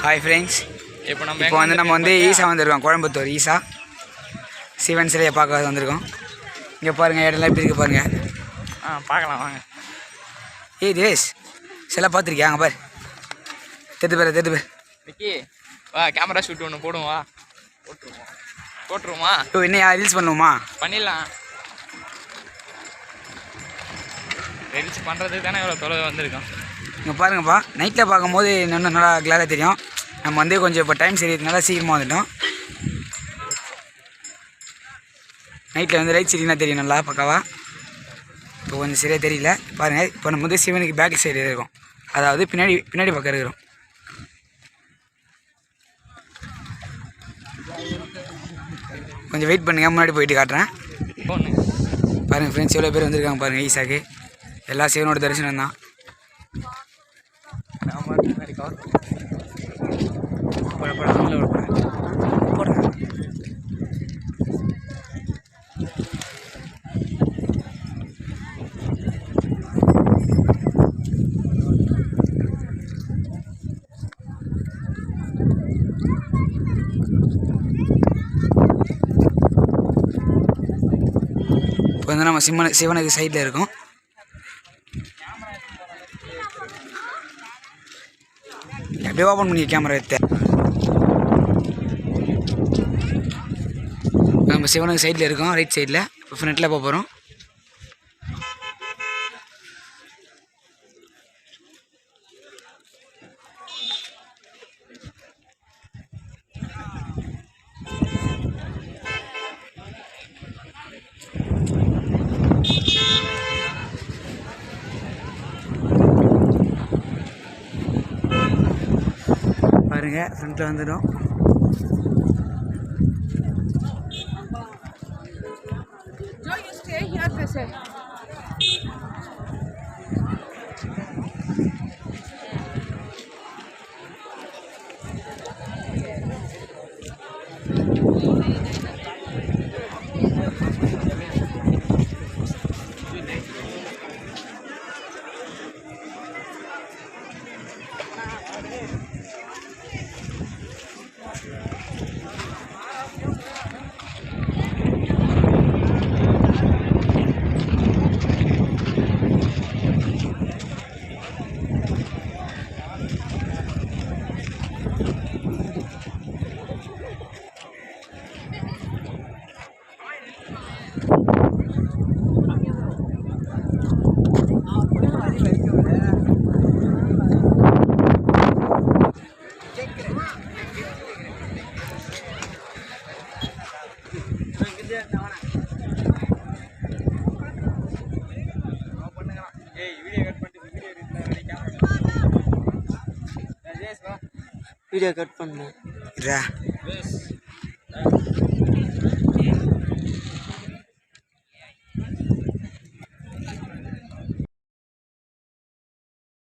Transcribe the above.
Hi friends, இப்போ நம்ம வந்து ஈசா வந்திருக்கோம். கோயம்புத்தூர் ஈசா சிவன் சிலையை பார்க்க வந்திருக்கோம். இங்கே பாருங்கள், இடம்லாம் எப்படி இருக்குது பாருங்கள். பார்க்கலாம் வாங்க. தேஷ் சிலை பார்த்துருக்கியா? அங்கே பாரு, தெத்து பேர் விக்கி வா, கேமரா ஷூட் ஒன்று போடுவோம். வா போட்டுருவோமா? இப்போ என்ன ரீல்ஸ் பண்ணுவோமா? பண்ணிடலாம். ரீல்ஸ் பண்ணுறதுக்கு தானே இவ்வளோ தொலைவு வந்திருக்கோம். இங்கே பாருங்கப்பா, நைட்டில் பார்க்கும்போது இன்னும் நல்லா கிளாராக தெரியும். நம்ம வந்து கொஞ்சம் இப்போ டைம் சரினால சீக்கிரமாக வந்துட்டோம். நைட்டில் வந்து லைட் சரிங்கன்னா தெரியும் நல்லா பக்காவா. இப்போ கொஞ்சம் சரியாக தெரியல பாருங்கள். இப்போ நம்ம வந்து சிவனுக்கு பேக் சைடு இருக்கும், அதாவது பின்னாடி பக்கம் இருக்கிறோம். கொஞ்சம் வெயிட் பண்ணுங்கள், முன்னாடி போயிட்டு காட்டுறேன். பாருங்கள் ஃப்ரெண்ட்ஸ், எவ்வளோ பேர் வந்திருக்காங்க பாருங்கள். ஈசாக்கு எல்லா சிவனோட தரிசனம் தான். இப்போ வந்து நம்ம சிவனுக்கு சைடில் இருக்கோம். அப்படியே ஓப்பன் பண்ணி கேமரா எடுத்து நம்ம சிவனுக்கு சைடில் இருக்கோம், ரைட் சைடில். இப்போ ஃப்ரண்ட்டில் போக போகிறோம். பாருங்க, ஃப்ரண்ட்டில் வந்துடும். வீடியோ கட் பண்ணு.